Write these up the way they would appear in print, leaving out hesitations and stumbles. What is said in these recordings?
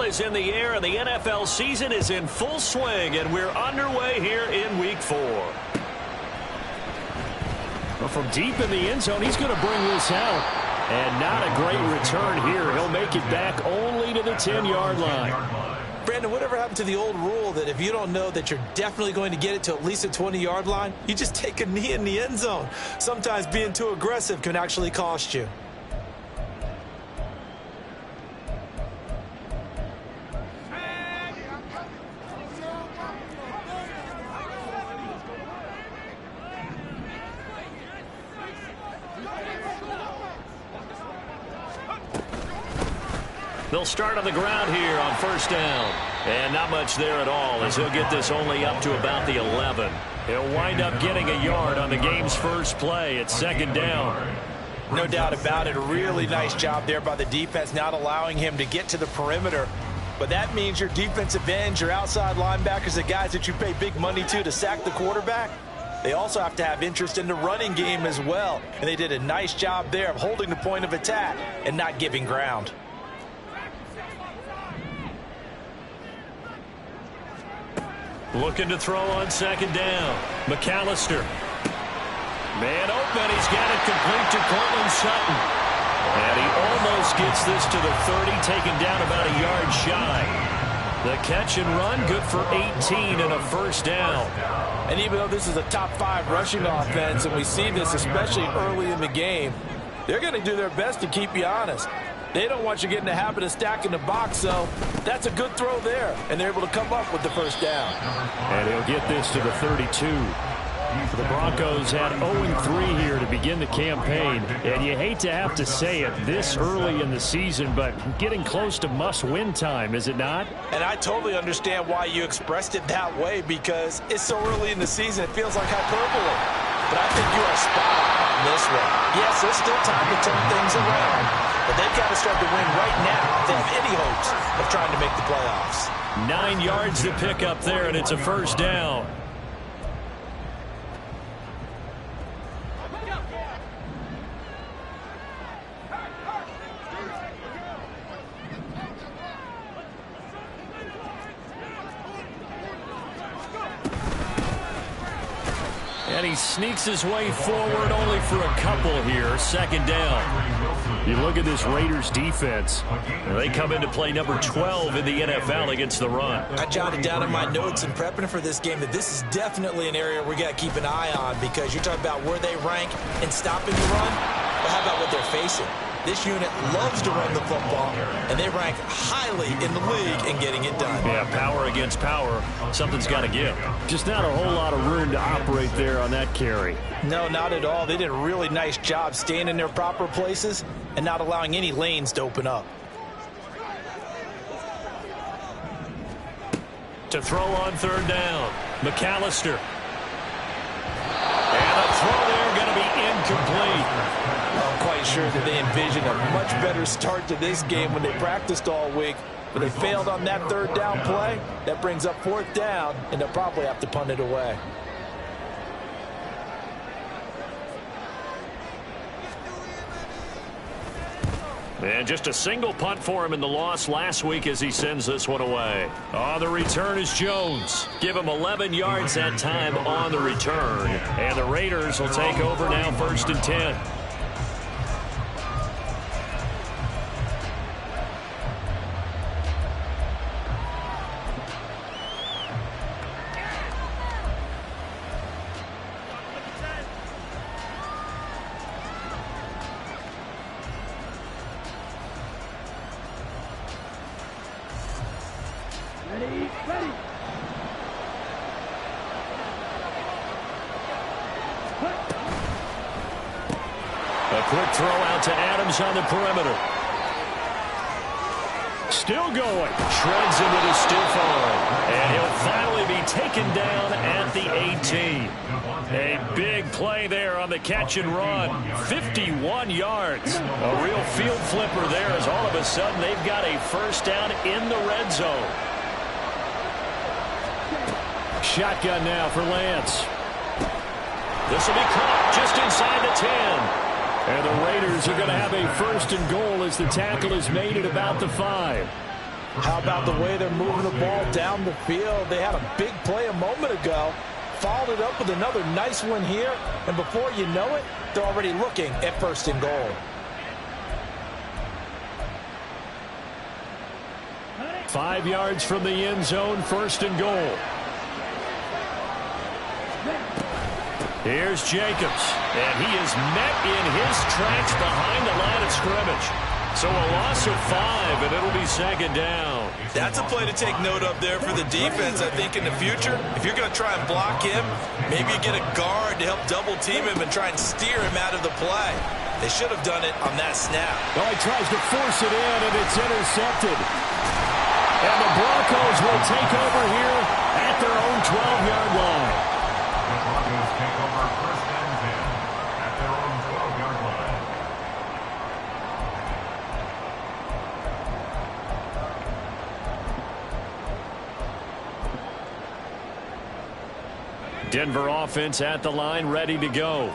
is in the air, and the NFL season is in full swing, and we're underway here in Week 4. Well, from deep in the end zone, he's going to bring this out. And not a great return here. He'll make it back only to the 10-yard line. Brandon, whatever happened to the old rule that if you don't know that you're definitely going to get it to at least a 20-yard line, you just take a knee in the end zone. Sometimes being too aggressive can actually cost you. They'll start on the ground here on first down. And not much there at all, as he'll get this only up to about the 11. He'll wind up getting a yard on the game's first play at second down. No doubt about it. A really nice job there by the defense, not allowing him to get to the perimeter. But that means your defensive ends, your outside linebackers, the guys that you pay big money to sack the quarterback, they also have to have interest in the running game as well. And they did a nice job there of holding the point of attack and not giving ground. Looking to throw on second down. McAllister. Man open. He's got it complete to Cortland Sutton. And he almost gets this to the 30, taken down about a yard shy. The catch and run, good for 18 and a first down. And even though this is a top 5 rushing offense, and we see this especially early in the game, they're going to do their best to keep you honest. They don't want you getting the habit of stacking the box, so that's a good throw there. And they're able to come up with the first down. And he'll get this to the 32. The Broncos had 0-3 here to begin the campaign. And you hate to have to say it this early in the season, but getting close to must-win time, is it not? And I totally understand why you expressed it that way, because it's so early in the season, it feels like hyperbole. But I think you are spot on this one. Yes, there's still time to turn things around. But they've got to start to win right now if they have any hopes of trying to make the playoffs. 9 yards to pick up there, and it's a first down. And he sneaks his way forward only for a couple here. Second down. You look at this Raiders defense. They come into play number 12 in the NFL against the run. I jotted down in my notes in prepping for this game that this is definitely an area we got to keep an eye on, because you're talking about where they rank in stopping the run. But how about what they're facing? This unit loves to run the football, and they rank highly in the league in getting it done. Yeah, power against power. Something's got to give. Just not a whole lot of room to operate there on that carry. No, not at all. They did a really nice job staying in their proper places and not allowing any lanes to open up. To throw on third down, McAllister. And a throw there going to be incomplete. I'm quite sure that they envisioned a much better start to this game when they practiced all week, but they failed on that third down play. That brings up fourth down, and they'll probably have to punt it away. And just a single punt for him in the loss last week as he sends this one away. On the return is Jones. Give him 11 yards that time on the return. And the Raiders will take over now, 1st and 10. A quick throw out to Adams on the perimeter. Still going. Shreds into the stiff arm. And he'll finally be taken down at the 18. A big play there on the catch and run. 51 yards. A real field flipper there, as all of a sudden they've got a first down in the red zone. Shotgun now for Lance. This will be caught just inside the 10. And the Raiders are going to have a 1st and goal as the tackle is made at about the 5. How about the way they're moving the ball down the field? They had a big play a moment ago, followed it up with another nice one here, and before you know it, they're already looking at 1st and goal. Five yards from the end zone, 1st and goal. Here's Jacobs, and he is met in his tracks behind the line of scrimmage. So a loss of 5, and it'll be 2nd down. That's a play to take note of there for the defense. I think in the future, if you're going to try and block him, maybe you get a guard to help double team him and try and steer him out of the play. They should have done it on that snap. Oh, he tries to force it in, and it's intercepted. And the Broncos will take over here at their own 12-yard line. The Broncos take over 1st and 10 at their own 12-yard line. Denver offense at the line, ready to go.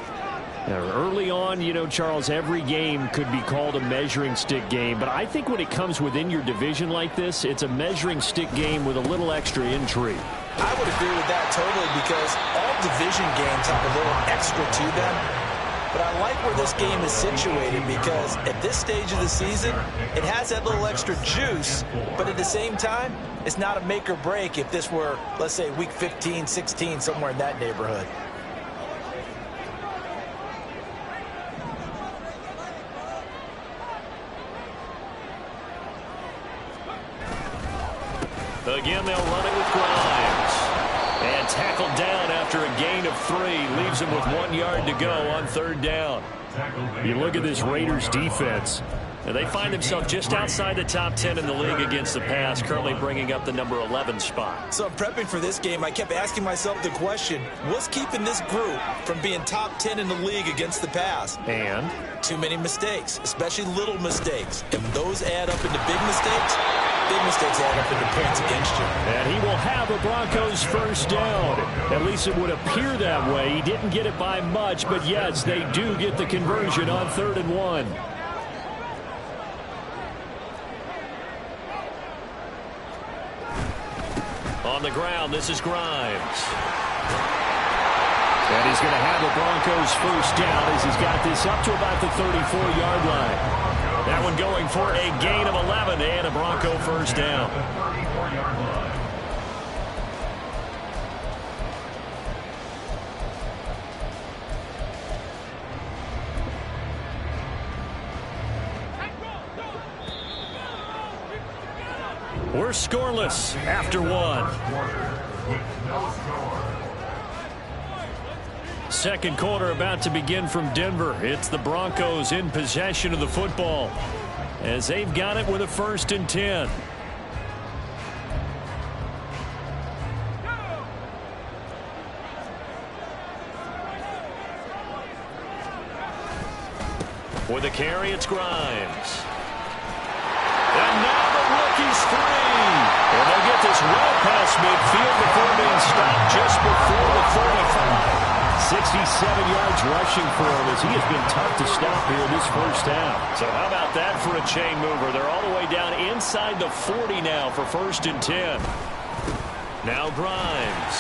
Now, early on, you know, Charles, every game could be called a measuring stick game, but I think when it comes within your division like this, it's a measuring stick game with a little extra intrigue. I would agree with that totally, because all division games have a little extra to them. But I like where this game is situated, because at this stage of the season, it has that little extra juice, but at the same time, it's not a make or break if this were, let's say, week 15, 16, somewhere in that neighborhood. Again, they'll run it with Grimes. And tackled down after a gain of 3. Leaves him with 1 yard to go on 3rd down. You look at this Raiders defense, and they find themselves just outside the top 10 in the league against the pass, currently bringing up the number 11 spot. So prepping for this game, I kept asking myself the question, what's keeping this group from being top 10 in the league against the pass? And? Too many mistakes, especially little mistakes. And when those add up into big mistakes add up into points against you. And he will have a Broncos 1st down. At least it would appear that way. He didn't get it by much, but yes, they do get the conversion on 3rd and 1. On the ground, this is Grimes. And he's going to have a Broncos 1st down as he's got this up to about the 34-yard line. That one going for a gain of 11 and a Bronco 1st down. We're scoreless after 1. 2nd quarter about to begin from Denver. It's the Broncos in possession of the football as they've got it with a 1st and 10. With a carry, it's Grimes. And now the rookie's free. And they'll get this well past midfield before being stopped just before the 35. 67 yards rushing for him as he has been tough to stop here this 1st half. So how about that for a chain mover? They're all the way down inside the 40 now for 1st and 10. Now Grimes.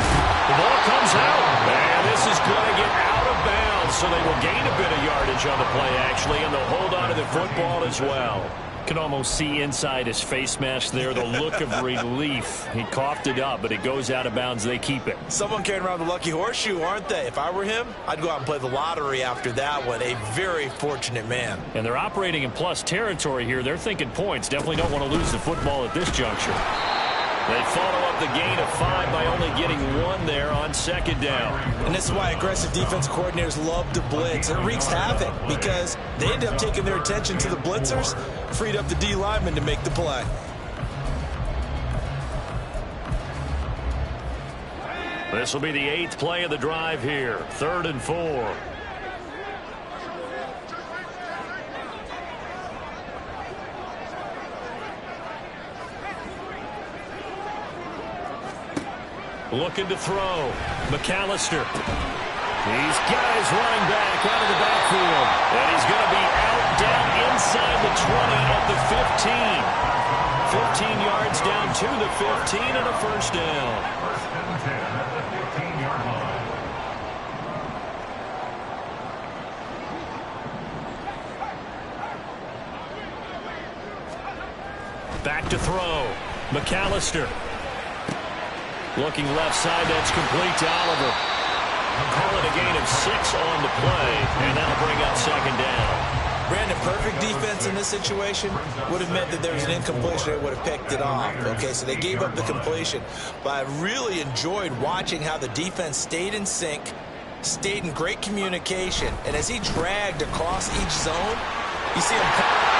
The ball comes out. And this is going to get out of bounds, so they will gain a bit of yardage on the play, actually, and they'll hold on to the football as well. Can almost see inside his face mask there the look of relief. He coughed it up, but it goes out of bounds. They keep it. Someone carrying around the lucky horseshoe, aren't they? If I were him, I'd go out and play the lottery after that one. A very fortunate man. And they're operating in plus territory here. They're thinking points. Definitely don't want to lose the football at this juncture. They follow up the gain of 5 by only getting 1 there on 2nd down. And this is why aggressive defense coordinators love to blitz. It wreaks havoc because they end up taking their attention to the blitzers, freed up the D lineman to make the play. This will be the 8th play of the drive here. 3rd and 4. Looking to throw. McAllister. He's got his running back out of the backfield. And he's going to be out down inside the 20 at the 15. 15 yards down to the 15 and a first down. First and 10 at the 15-yard line. Back to throw. McAllister. Looking left side, that's complete to Oliver. Call it a gain of 6 on the play, and that'll bring up second down. Brandon, perfect defense in this situation would have meant that there was an incompletion. They would have picked it off. Okay, so they gave up the completion. But I really enjoyed watching how the defense stayed in sync, stayed in great communication, and as he dragged across each zone, you see him.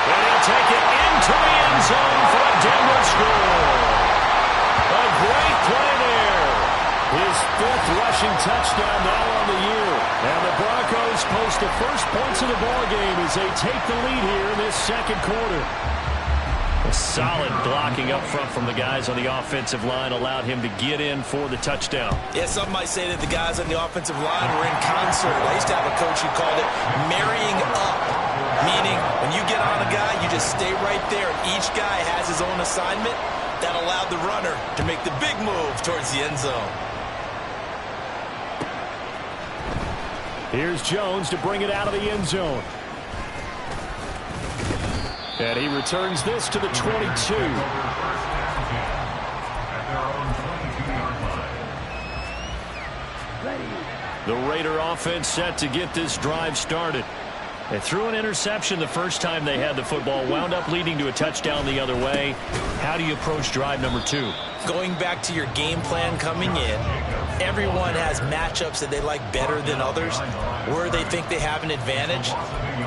And he'll take it into the end zone for a Denver score. A great play there. His 5th rushing touchdown now on the year. And the Broncos post the first points of the ballgame as they take the lead here in this second quarter. A solid blocking up front from the guys on the offensive line allowed him to get in for the touchdown. Yeah, some might say that the guys on the offensive line were in concert. I used to have a coach who called it marrying up, meaning when you get on a guy, you just stay right there, and each guy has his own assignment. That allowed the runner to make the big move towards the end zone. Here's Jones to bring it out of the end zone. And he returns this to the 22. The Raider offense set to get this drive started. They threw an interception the first time they had the football, wound up leading to a touchdown the other way. How do you approach drive number 2? Going back to your game plan coming in, everyone has matchups that they like better than others, where they think they have an advantage.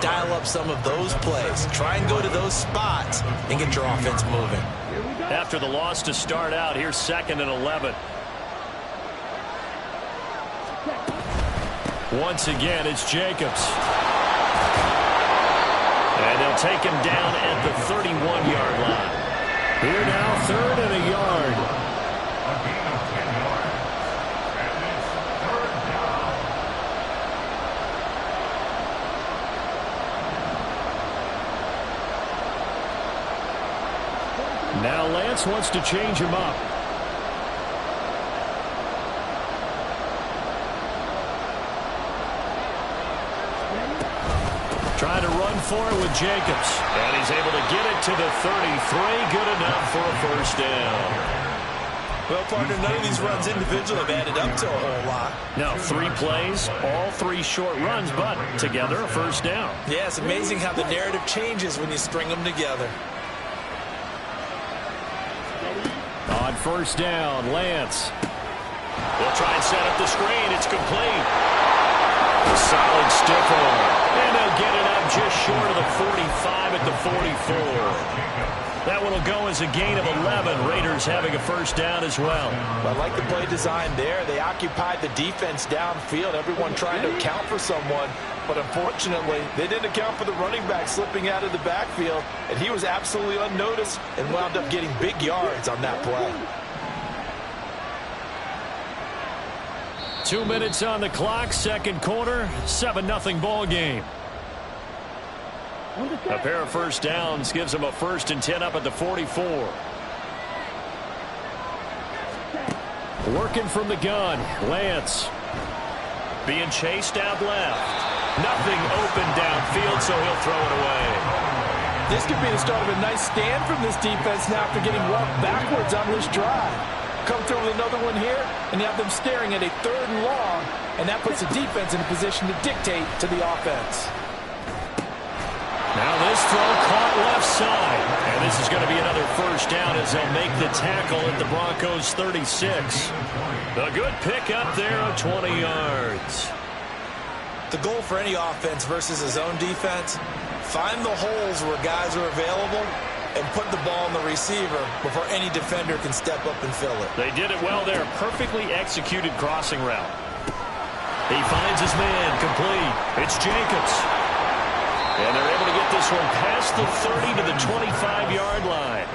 Dial up some of those plays. Try and go to those spots and get your offense moving. After the loss to start out, here's 2nd and 11. Once again, it's Jacobs. And they'll take him down at the 31-yard line. Here now, 3rd and a yard. A gain of 10 yards. And it's 3rd down. Now Lance wants to change him up. Trying to run for it with Jacobs. And he's able to get it to the 33. Good enough for a first down. Well, partner, none of these runs individually have added up to a whole lot. Now 3 plays, all 3 short runs, but together a first down. Yeah, it's amazing how the narrative changes when you string them together. On first down, Lance. They'll try and set up the screen. It's complete. A solid stiff arm. And they'll get it up just short of the 45 at the 44. That one will go as a gain of 11. Raiders having a first down as well. I like the play design there. They occupied the defense downfield. Everyone trying to account for someone. But unfortunately, they didn't account for the running back slipping out of the backfield. And he was absolutely unnoticed and wound up getting big yards on that play. 2 minutes on the clock, second quarter, 7-0 ball game. A pair of first downs gives them a 1st and 10 up at the 44. Working from the gun, Lance. Being chased out left. Nothing open downfield, so he'll throw it away. This could be the start of a nice stand from this defense now after getting walked backwards on this drive. Come through with another one here, and you have them staring at a 3rd and long, and that puts the defense in a position to dictate to the offense. Now this throw caught left side, and this is going to be another first down as they'll make the tackle at the Broncos 36. A good pick up there of 20 yards. The goal for any offense versus a zone defense, find the holes where guys are available and put the ball in the receiver before any defender can step up and fill it. They did it well there. Perfectly executed crossing route. He finds his man complete. It's Jacobs. And they're able to get this one past the 30 to the 25-yard line.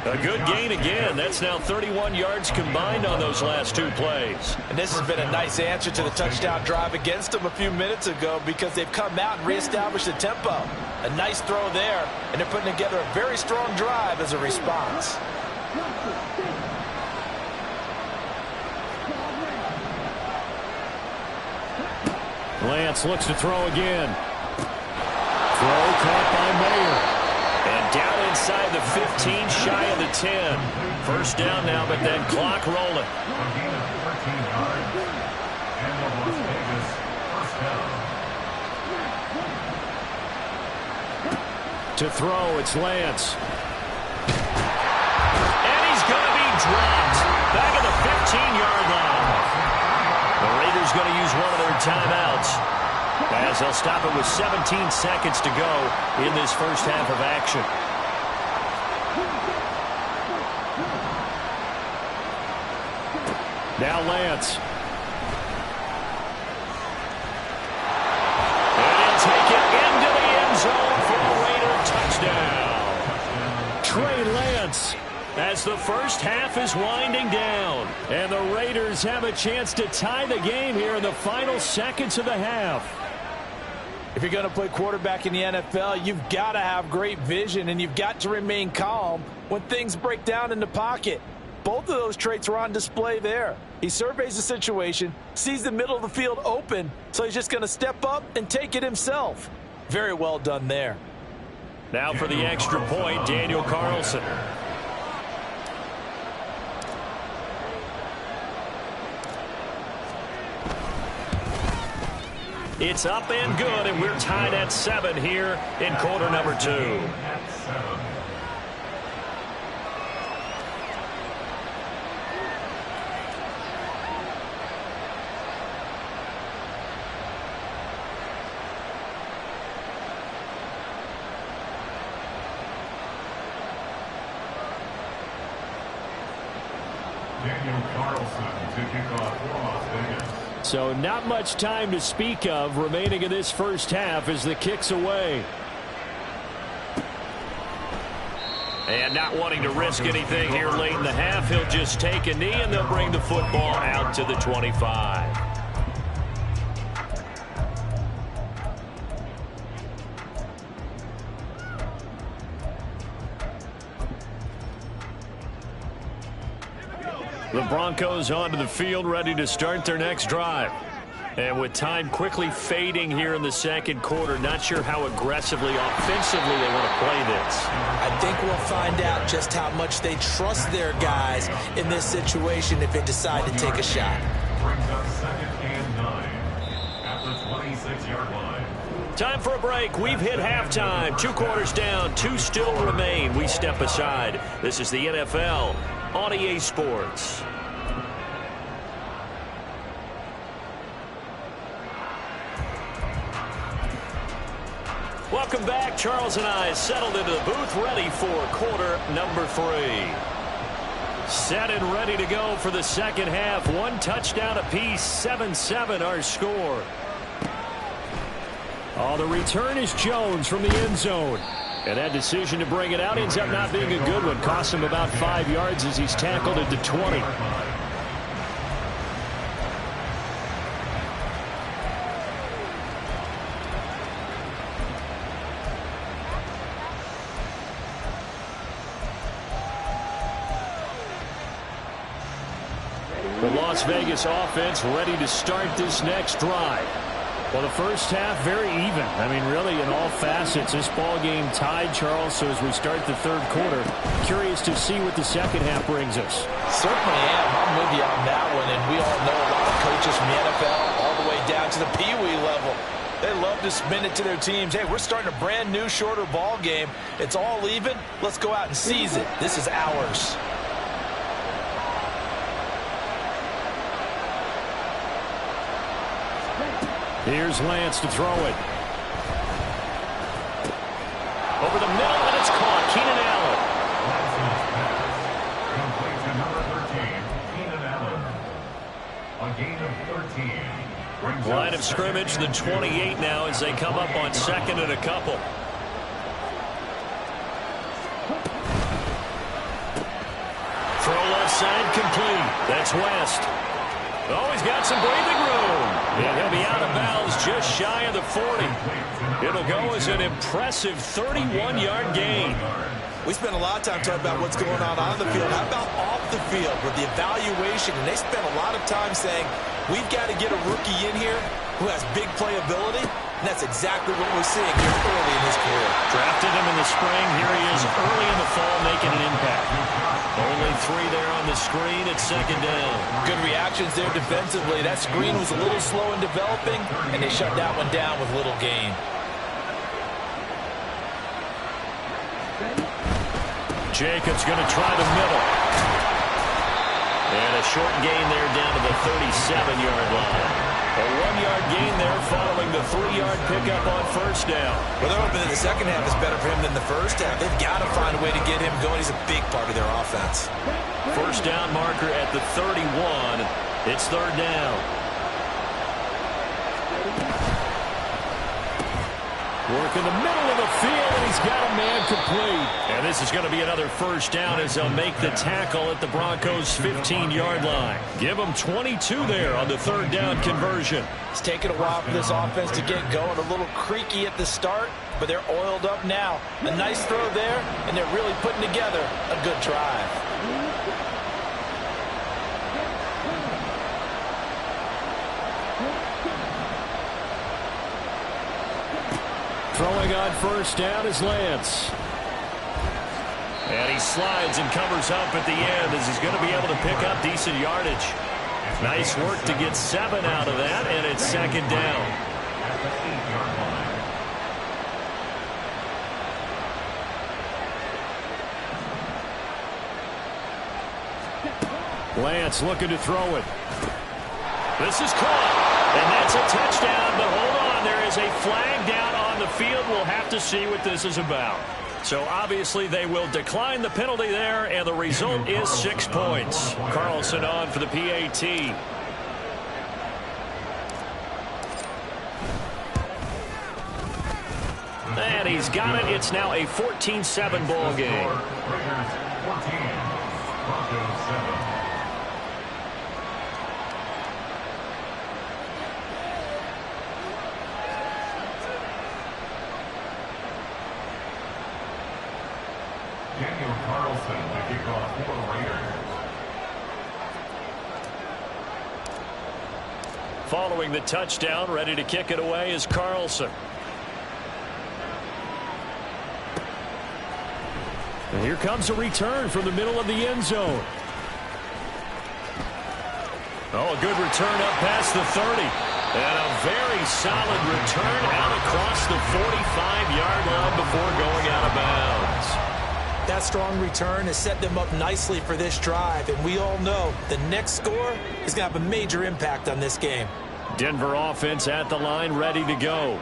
A good gain again. That's now 31 yards combined on those last 2 plays. And this has been a nice answer to the touchdown drive against them a few minutes ago because they've come out and reestablished the tempo. A nice throw there, and they're putting together a very strong drive as a response. Lance looks to throw again. Throw caught by Mayer. And down inside the 15, shy of the 10. First down now, but then clock rolling. A gain of 14 yards. And the Las Vegas first down. To throw, it's Lance. And he's going to be dropped. Back at the 15-yard line. The Raiders going to use one of their timeouts, as they'll stop it with 17 seconds to go in this first half of action. Now Lance. And he'll take it into the end zone for a Raider touchdown. Trey Lance, as the first half is winding down. And the Raiders have a chance to tie the game here in the final seconds of the half. If you're going to play quarterback in the NFL, you've got to have great vision, and you've got to remain calm when things break down in the pocket. Both of those traits were on display there. He surveys the situation, sees the middle of the field open, so he's just going to step up and take it himself. Very well done there. Now for the extra point, Daniel Carlson. It's up and good, and we're tied at 7 here in quarter number 2. At 7. Daniel Carlson to kick off for Las Vegas. So not much time to speak of remaining in this first half as the kick's away. And not wanting to risk anything here late in the half, he'll just take a knee, and they'll bring the football out to the 25. The Broncos onto the field, ready to start their next drive. And with time quickly fading here in the second quarter, not sure how aggressively, offensively they want to play this. I think we'll find out just how much they trust their guys in this situation if they decide to take a shot. Brings up 2nd and 9 at the 26-yard line. Time for a break. We've hit halftime. 2 quarters down, 2 still remain. We step aside. This is the NFL on EA Sports. Welcome back. Charles and I settled into the booth, ready for quarter number 3. Set and ready to go for the second half. 1 touchdown apiece, 7-7 our score. Oh, the return is Jones from the end zone. And that decision to bring it out ends up not being a good one. Cost him about 5 yards as he's tackled at the 20. The Las Vegas offense ready to start this next drive. Well, the first half very even. I mean, really, in all facets, this ball game tied, Charles. So as we start the third quarter, curious to see what the second half brings us. Certainly am. I'm with you on that one. And we all know a lot of coaches from the NFL all the way down to the Pee Wee level. They love to spin it to their teams. Hey, we're starting a brand new, shorter ball game. It's all even. Let's go out and seize it. This is ours. Here's Lance to throw it. Over the middle, and it's caught. Keenan Lance's pass. Complete to number 13, Keenan Allen. A gain of 13. Brings Line up of scrimmage, the 28 now as they come up on 2nd and a couple. side complete. That's West. Oh, he's got some breathing room. And he'll be out of bounds just shy of the 40. It'll go as an impressive 31-yard gain. We spent a lot of time talking about what's going on the field. How about off the field with the evaluation? And they spent a lot of time saying, we've got to get a rookie in here who has big playability. And that's exactly what we're seeing here early in his career. Drafted him in the spring. Here he is early in the fall making an impact. Only 3 there on the screen at second down. Good reactions there defensively. That screen was a little slow in developing, and they shut that one down with little gain. Jacobs going to try the middle. And a short gain there down to the 37-yard line. A 1-yard gain there following the 3-yard pickup on first down. Well, they're hoping that the second half is better for him than the first half. They've got to find a way to get him going. He's a big part of their offense. First down marker at the 31. It's third down. Work in the middle of the field, and he's got a man complete. And this is going to be another first down as they'll make the tackle at the Broncos' 15-yard line. Give them 22 there on the third down conversion. It's taken a while for this offense to get going. A little creaky at the start, but they're oiled up now. A nice throw there, and they're really putting together a good drive. Throwing on first down is Lance. And he slides and covers up at the end as he's going to be able to pick up decent yardage. Nice work to get 7 out of that, and it's second down. Lance looking to throw it. This is caught, and that's a touchdown, but hold on, there is a flag down on the field. We'll have to see what this is about. So obviously they will decline the penalty there, and the result is 6 points. Carlson on for the PAT. And he's got it. It's now a 14-7 ball game. Raiders 14, Broncos 7. Daniel Carlson to kick off for the Raiders. Following the touchdown, ready to kick it away is Carlson. And here comes a return from the middle of the end zone. Oh, a good return up past the 30. And a very solid return out across the 45-yard line before going out of bounds. That strong return has set them up nicely for this drive, and we all know the next score is going to have a major impact on this game. Denver offense at the line, ready to go.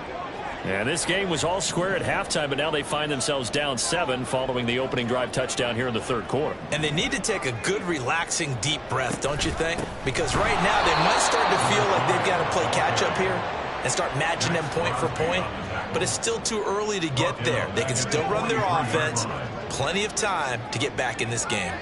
And this game was all square at halftime, but now they find themselves down 7 following the opening drive touchdown here in the third quarter. And they need to take a good, relaxing, deep breath, don't you think? Because right now they might start to feel like they've got to play catch-up here and start matching them point for point. But it's still too early to get there. They can still run their offense. Plenty of time to get back in this game.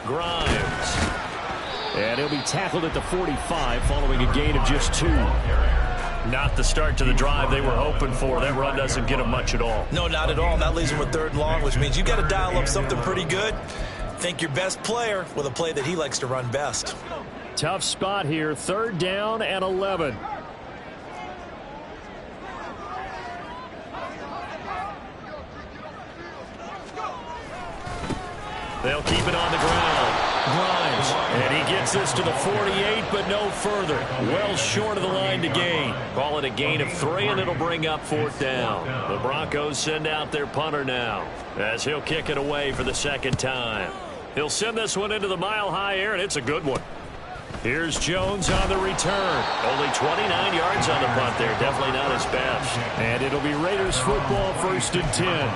Grimes. And he'll be tackled at the 45 following a gain of just 2. Not the start to the drive they were hoping for. That run doesn't get them much at all. No, not at all. And that leaves them with third and long, which means you got to dial up something pretty good. Think your best player with a play that he likes to run best. Tough spot here. Third down and 11. They'll keep it on the ground. Grimes. And he gets this to the 48, but no further. Well short of the line to gain. Call it a gain of 3, and it'll bring up fourth down. The Broncos send out their punter now as he'll kick it away for the second time. He'll send this one into the mile-high air, and it's a good one. Here's Jones on the return. Only 29 yards on the punt there. Definitely not his best. And it'll be Raiders football, 1st and 10.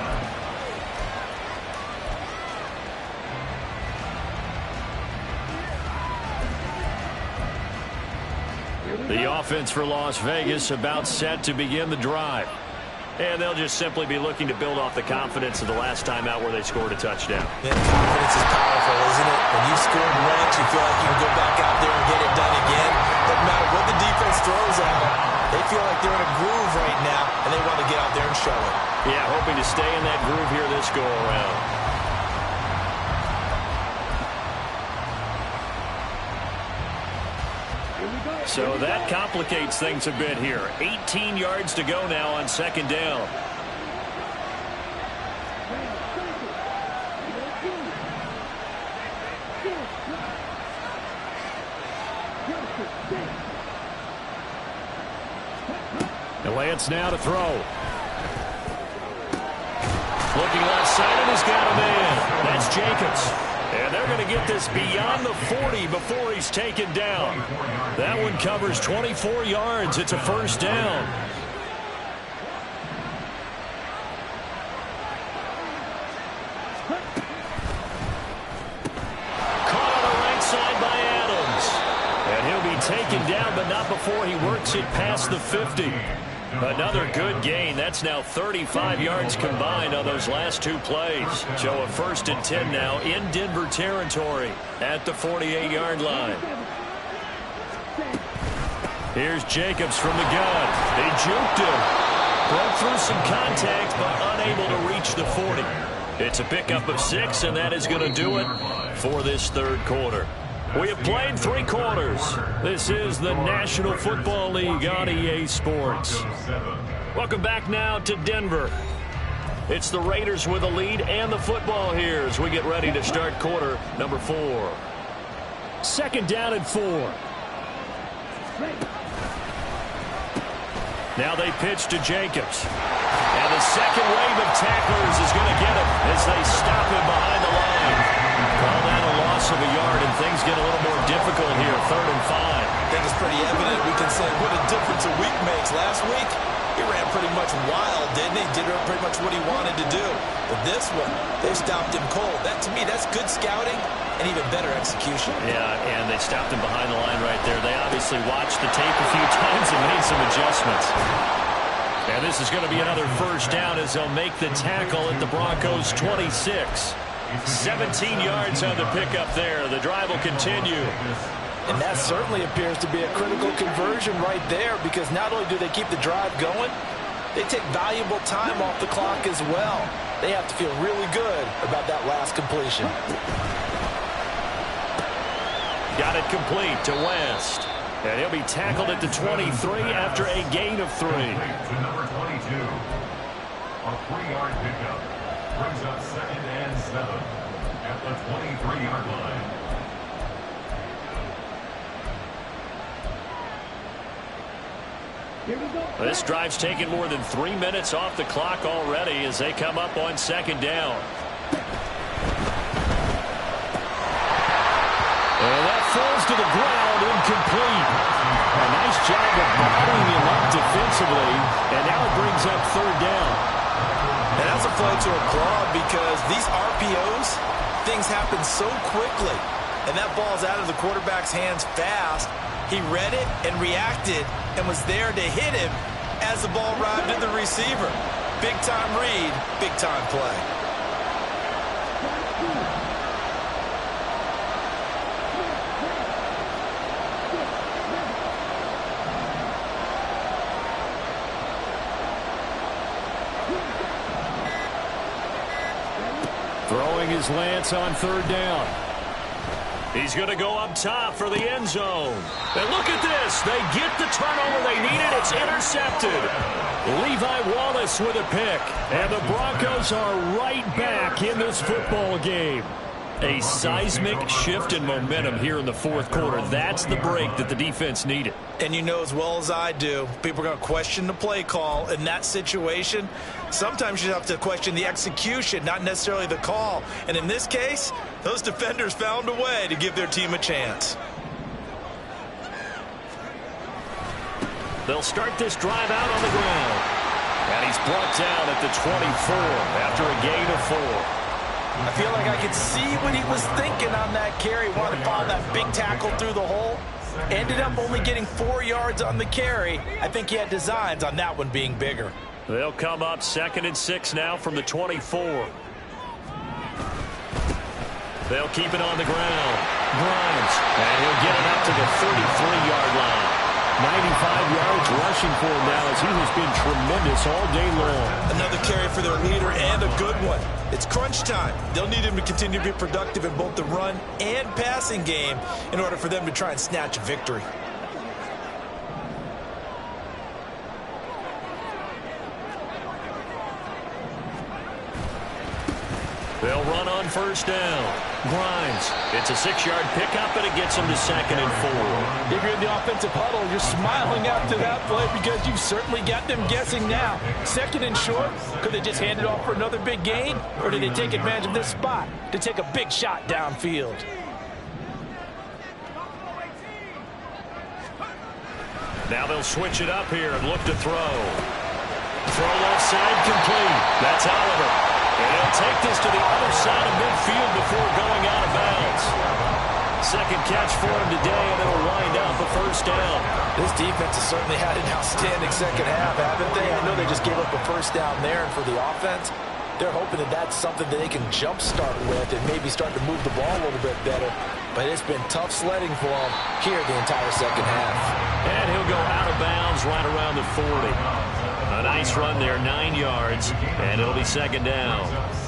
The offense for Las Vegas about set to begin the drive. And they'll just simply be looking to build off the confidence of the last time out where they scored a touchdown. And confidence is powerful, isn't it? When you scored once, you feel like you can go back out there and get it done again. Doesn't matter what the defense throws at them. They feel like they're in a groove right now, and they want to get out there and show it. Yeah, hoping to stay in that groove here this go-around. So that complicates things a bit here. 18 yards to go now on second down. The Lance now to throw. Looking left side, and he's got a man. That's Jacobs. And they're going to get this beyond the 40 before he's taken down. That one covers 24 yards. It's a first down. Caught on the right side by Adams. And he'll be taken down, but not before he works it past the 50. Another good gain. That's now 35 yards combined on those last two plays. So a 1st and 10 now in Denver territory at the 48-yard line. Here's Jacobs from the gun. They juked him. Broke through some contact, but unable to reach the 40. It's a pickup of 6, and that is going to do it for this third quarter. We have played 3 quarters. This is the National Football League on EA Sports. Welcome back now to Denver. It's the Raiders with a lead and the football here as we get ready to start quarter number 4. Second down and 4. Now they pitch to Jacobs. And the second wave of tacklers is going to get him as they stop him behind the line. Call that a loss of a yard, and things get a little more difficult here, 3rd and 5. I think it's pretty evident. We can say what a difference a week makes. Last week, he ran pretty much wild, didn't he? Did pretty much what he wanted to do. But this one, they stopped him cold. That, to me, that's good scouting and even better execution. Yeah, and they stopped him behind the line right there. They obviously watched the tape a few times and made some adjustments. And this is going to be another first down as they'll make the tackle at the Broncos' 26. 17 yards on the pickup there. The drive will continue. And that certainly appears to be a critical conversion right there, because not only do they keep the drive going, they take valuable time off the clock as well. They have to feel really good about that last completion. Got it complete to West. And he'll be tackled at the 23 after a gain of 3. To number 22. A 3-yard pickup brings up 2nd and 7 at the 23-yard line. This drive's taken more than 3 minutes off the clock already as they come up on second down. And that falls to the ground, incomplete. A nice job of bottling him up defensively, and now it brings up 3rd down. And that's a play to applaud, because these RPOs, things happen so quickly. And that ball's out of the quarterback's hands fast. He read it and reacted and was there to hit him as the ball arrived at the receiver. Big-time read, big-time play. Throwing his Lance on 3rd down. He's going to go up top for the end zone. And look at this. They get the turnover they needed. It's intercepted. Levi Wallace with a pick. And the Broncos are right back in this football game. A seismic shift in momentum here in the 4th quarter. That's the break that the defense needed. And you know as well as I do, people are going to question the play call in that situation. Sometimes you have to question the execution, not necessarily the call. And in this case, those defenders found a way to give their team a chance. They'll start this drive out on the ground. And he's brought down at the 24 after a gain of 4. I feel like I could see what he was thinking on that carry. Wanted to follow that big tackle through the hole. Ended up only getting 4 yards on the carry. I think he had designs on that one being bigger. They'll come up 2nd and 6 now from the 24. They'll keep it on the ground. Grimes, and he'll get it up to the 33-yard line. 95 yards rushing for him now as he has been tremendous all day long. Another carry for their leader and a good one. It's crunch time. They'll need him to continue to be productive in both the run and passing game in order for them to try and snatch a victory. They'll run on 1st down. Grimes. It's a 6-yard pickup, and it gets him to 2nd and 4. If you're in the offensive huddle, you're smiling after that play because you've certainly got them guessing now. 2nd and short. Could they just hand it off for another big gain? Or did they take advantage of this spot to take a big shot downfield? Now they'll switch it up here and look to throw. Throw left side complete. That's Oliver. And he'll take this to the other side of midfield before going out of bounds. 2nd catch for him today, and it'll wind up a 1st down. This defense has certainly had an outstanding 2nd half, haven't they? I know they just gave up a 1st down there, and for the offense, they're hoping that that's something that they can jumpstart with and maybe start to move the ball a little bit better. But it's been tough sledding for them here the entire 2nd half. And he'll go out of bounds right around the 40. A nice run there, 9 yards, and it'll be 2nd down.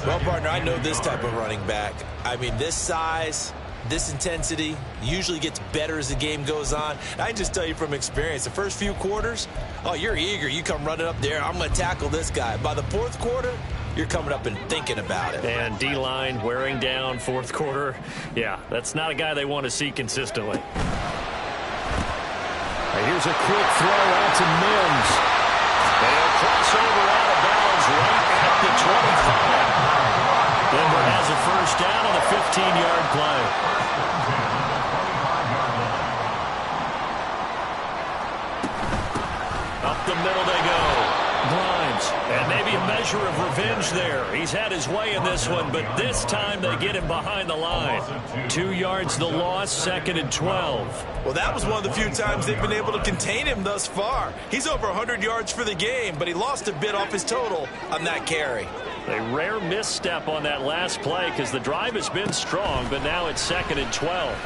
Well, partner, I know this type of running back. I mean, this size, this intensity usually gets better as the game goes on. I can just tell you from experience, the first few quarters, oh, you're eager. You come running up there, I'm going to tackle this guy. By the 4th quarter, you're coming up and thinking about it. And D-line wearing down 4th quarter. Yeah, that's not a guy they want to see consistently. Here's a quick throw out to Mims. They'll cross over out of bounds right at the 25. Denver has a 1st down on a 15-yard play. Up the middle they go. Grimes. And maybe a measure of revenge there. He's had his way in this one, but this time they get him behind the line. 2 yards the loss, 2nd and 12. Well, that was one of the few times they've been able to contain him thus far. He's over 100 yards for the game, but he lost a bit off his total on that carry. A rare misstep on that last play because the drive has been strong, but now it's 2nd and 12.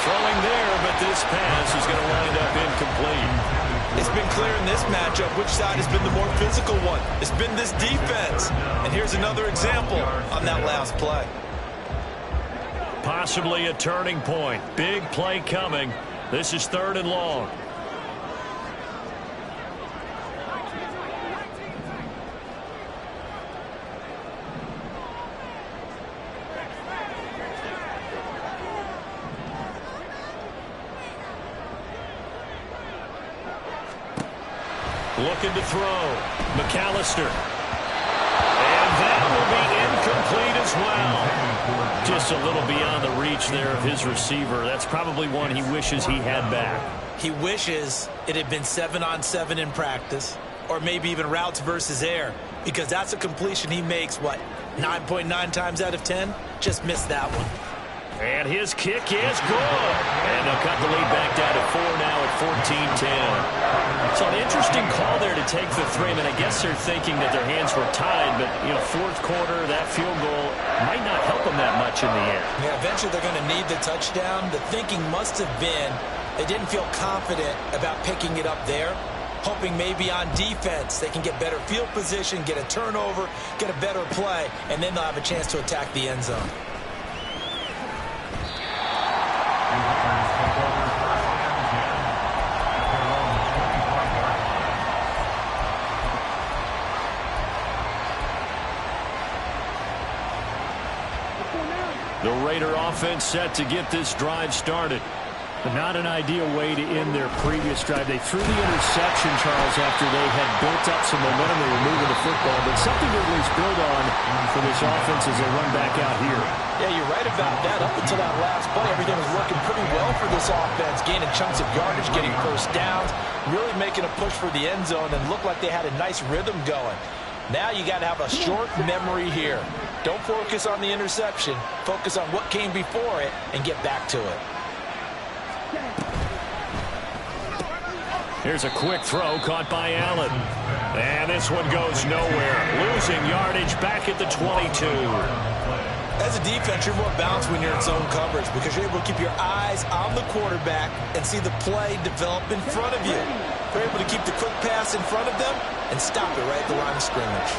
Throwing there, but this pass is going to wind up incomplete. It's been clear in this matchup which side has been the more physical one. It's been this defense. And here's another example on that last play. Possibly a turning point. Big play coming. This is 3rd and long. Looking to throw. McAllister. And that will be incomplete as well. Just a little beyond the reach there of his receiver. That's probably one he wishes he had back. He wishes it had been 7-on-7 in practice, or maybe even routes versus air, because that's a completion he makes, what, 9.9 times out of 10? Just missed that one. And his kick is good. And they'll cut the lead back down to 4 now at 14-10. So an interesting call there to take the 3. I mean, I guess they're thinking that their hands were tied, but, 4th quarter, that field goal might not help them that much in the end. Yeah, eventually they're going to need the touchdown. The thinking must have been they didn't feel confident about picking it up there, hoping maybe on defense they can get better field position, get a turnover, get a better play, and then they'll have a chance to attack the end zone. The Raider offense set to get this drive started. Not an ideal way to end their previous drive. They threw the interception, Charles, after they had built up some momentum. They were moving the football, but something to at least build on for this offense as they run back out here. Yeah, you're right about that. Up until that last play, everything was working pretty well for this offense, gaining chunks of yardage, getting first downs, really making a push for the end zone, and looked like they had a nice rhythm going. Now you got to have a short memory here. Don't focus on the interception. Focus on what came before it and get back to it. Here's a quick throw caught by Allen. And this one goes nowhere. Losing yardage back at the 22. As a defense, you're more balanced when you're in zone coverage because you're able to keep your eyes on the quarterback and see the play develop in front of you. You're able to keep the quick pass in front of them and stop it right at the line of scrimmage.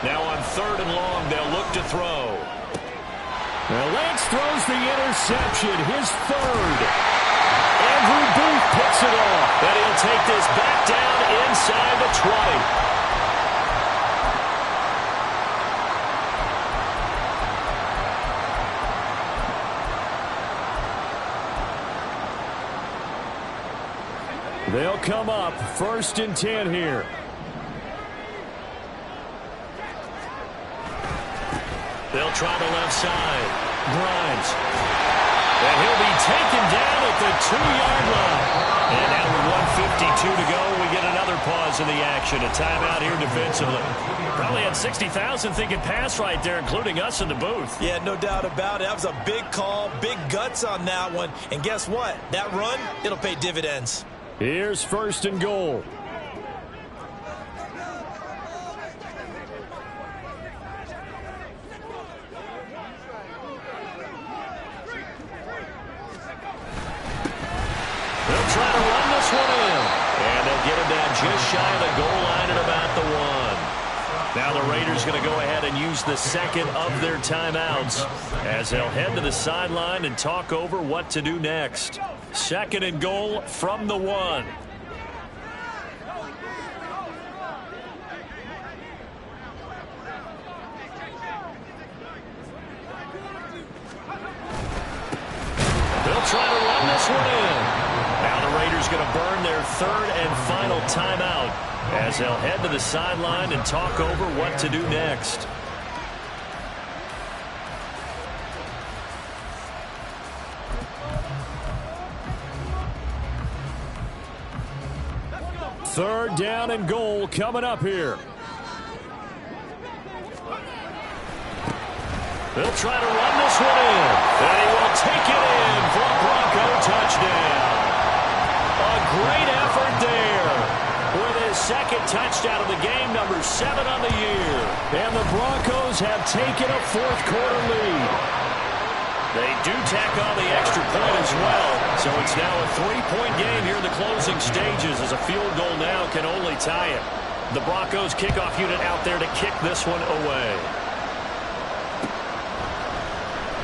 Now on 3rd and long, they'll look to throw. Well, Lance throws the interception, his 3rd. Andrew Booth picks it off. And he'll take this back down inside the 20. They'll come up 1st and 10 here. They'll try the left side. Grimes. And he'll be taken down at the 2-yard line. And now with 1:52 to go, we get another pause in the action. A timeout here defensively. Probably had 60,000 thinking pass right there, including us in the booth. Yeah, no doubt about it. That was a big call, big guts on that one. And guess what? That run, it'll pay dividends. Here's 1st and goal. They'll try to run this one in. And they'll get him down just shy of the goal line at about the 1. Now the Raiders going to go ahead and use the 2nd of their timeouts as they'll head to the sideline and talk over what to do next. 2nd and goal from the 1. They'll try to run this one in. Now the Raiders going to burn their 3rd and final timeout as they'll head to the sideline and talk over what to do next. Third down and goal coming up here. They'll try to run this one in. And he will take it in for a Bronco touchdown. A great effort there with his 2nd touchdown of the game, number 7 on the year. And the Broncos have taken a 4th quarter lead. They do tack on the extra point as well. So it's now a 3-point game here in the closing stages as a field goal now can only tie it. The Broncos kickoff unit out there to kick this one away.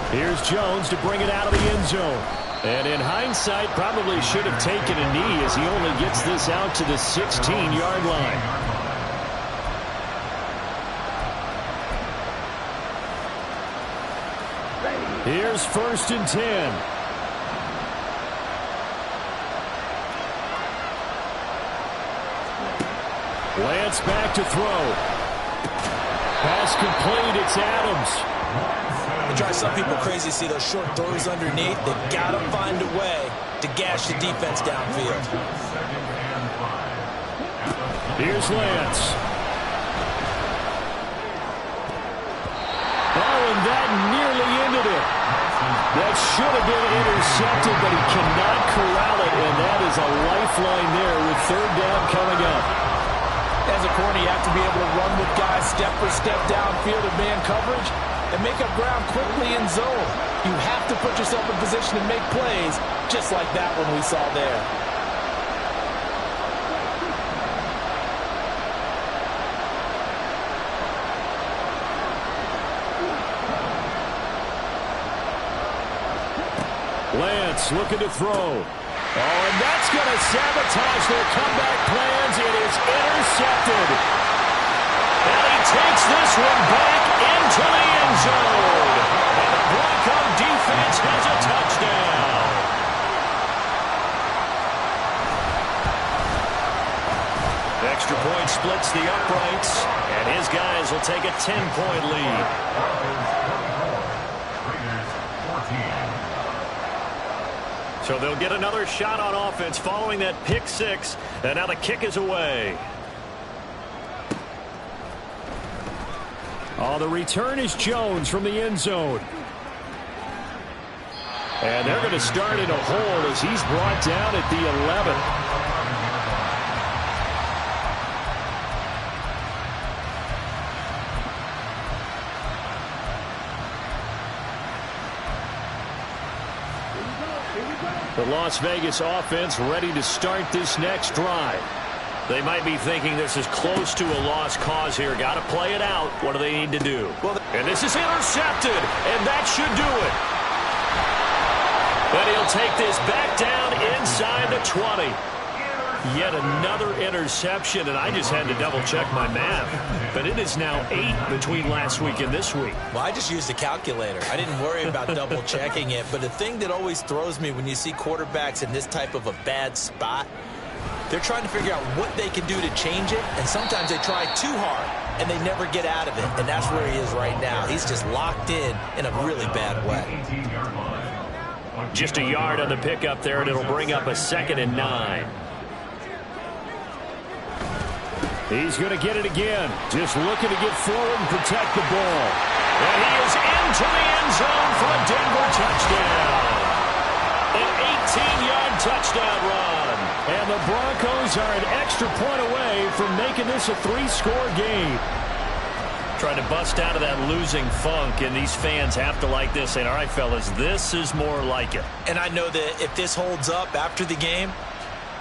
Here's Jones to bring it out of the end zone. And in hindsight, probably should have taken a knee as he only gets this out to the 16-yard line. Here's 1st and 10. Lance back to throw. Pass complete, it's Adams. It drives some people crazy to see those short throws underneath. They've got to find a way to gash the defense downfield. Here's Lance. Oh, and that nearly ended it. That should have been intercepted, but he cannot corral it, and that is a lifeline there with 3rd down coming up. As a corner, you have to be able to run with guys step for step downfield in man coverage and make up ground quickly in zone. You have to put yourself in position to make plays, just like that one we saw there. Lance looking to throw. Oh, and that's going to sabotage their comeback plans. It is intercepted. And he takes this one back into the end zone. And the Bronco defense has a touchdown. Extra point splits the uprights, and his guys will take a 10-point lead. So they'll get another shot on offense following that pick 6, and now the kick is away. Oh, the return is Jones from the end zone. And they're going to start in a hole as he's brought down at the 11. The Las Vegas offense ready to start this next drive. They might be thinking this is close to a lost cause here. Got to play it out. What do they need to do? And this is intercepted, and that should do it. But he'll take this back down inside the 20. Yet another interception, and I just had to double-check my math. But it is now 8 between last week and this week. Well, I just used a calculator. I didn't worry about double-checking it. But the thing that always throws me when you see quarterbacks in this type of a bad spot, they're trying to figure out what they can do to change it, and sometimes they try too hard, and they never get out of it. And that's where he is right now. He's just locked in a really bad way. Just a yard on the pickup there, and it'll bring up a 2nd and 9. He's going to get it again. Just looking to get forward and protect the ball. And he is into the end zone for a Denver touchdown. An 18-yard touchdown run. And the Broncos are an extra point away from making this a 3-score game. Trying to bust out of that losing funk, and these fans have to like this. Saying, all right, fellas, this is more like it. And I know that if this holds up after the game,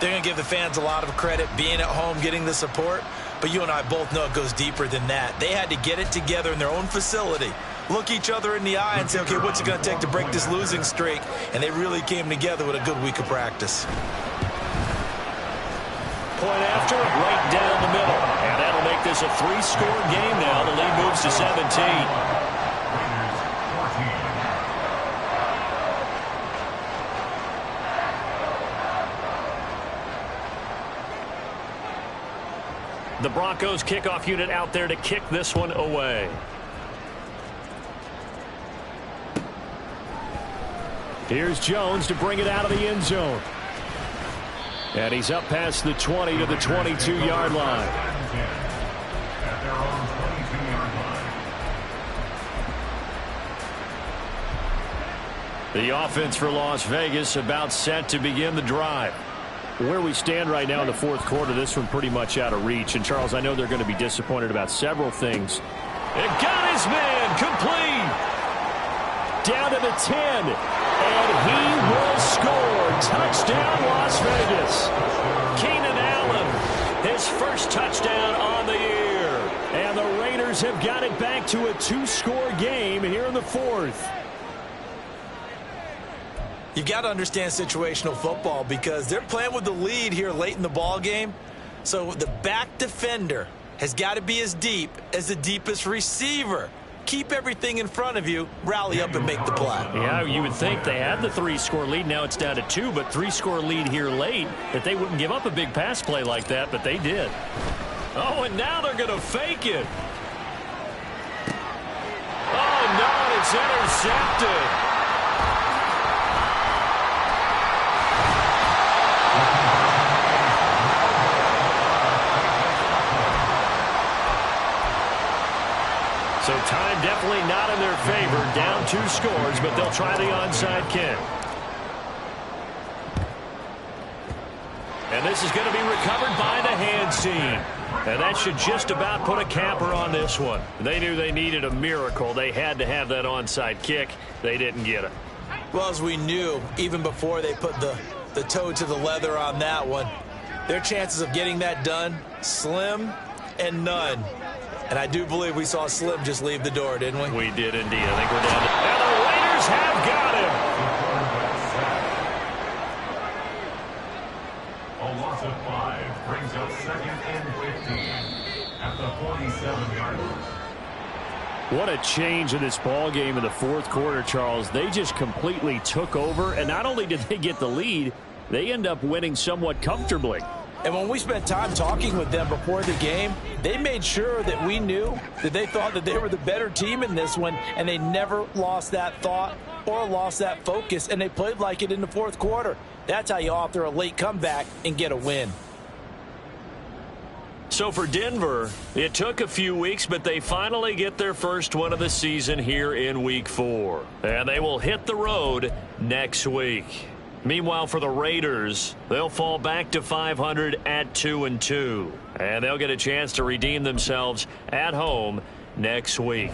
they're going to give the fans a lot of credit, being at home, getting the support. But you and I both know it goes deeper than that. They had to get it together in their own facility, look each other in the eye and say, okay, what's it going to take to break this losing streak? And they really came together with a good week of practice. Point after, right down the middle. And that'll make this a 3-score game now. The lead moves to 17. The Broncos kickoff unit out there to kick this one away. Here's Jones to bring it out of the end zone. And he's up past the 20 to the 22-yard line. The offense for Las Vegas about set to begin the drive. Where we stand right now in the fourth quarter, this one pretty much out of reach. And, Charles, I know they're going to be disappointed about several things. It got his man complete. Down to the 10. And he will score. Touchdown, Las Vegas. Keenan Allen, his first touchdown on the year. And the Raiders have got it back to a 2-score game here in the fourth. You've got to understand situational football because they're playing with the lead here late in the ball game. So the back defender has got to be as deep as the deepest receiver. Keep everything in front of you, rally up and make the play. Yeah, you would think they had the 3-score lead. Now it's down to 2, but 3-score lead here late, that they wouldn't give up a big pass play like that, but they did. Oh, and now they're going to fake it. Oh, no, it's intercepted. So time definitely not in their favor. Down 2 scores, but they'll try the onside kick. And this is going to be recovered by the hands team. And that should just about put a capper on this one. They knew they needed a miracle. They had to have that onside kick. They didn't get it. Well, as we knew, even before they put the toe to the leather on that one, their chances of getting that done, slim and none. And I do believe we saw Slim just leave the door, didn't we? We did indeed. I think we're down to... And the Raiders have got him! A loss of 5 brings up 2nd and 15 at the 47-yard line. What a change in this ball game in the fourth quarter, Charles. They just completely took over, and not only did they get the lead, they end up winning somewhat comfortably. And when we spent time talking with them before the game, they made sure that we knew that they thought that they were the better team in this one, and they never lost that thought or lost that focus, and they played like it in the fourth quarter. That's how you author a late comeback and get a win. So for Denver, it took a few weeks, but they finally get their first win of the season here in Week 4. And they will hit the road next week. Meanwhile, for the Raiders, they'll fall back to 500 at 2-2. And they'll get a chance to redeem themselves at home next week.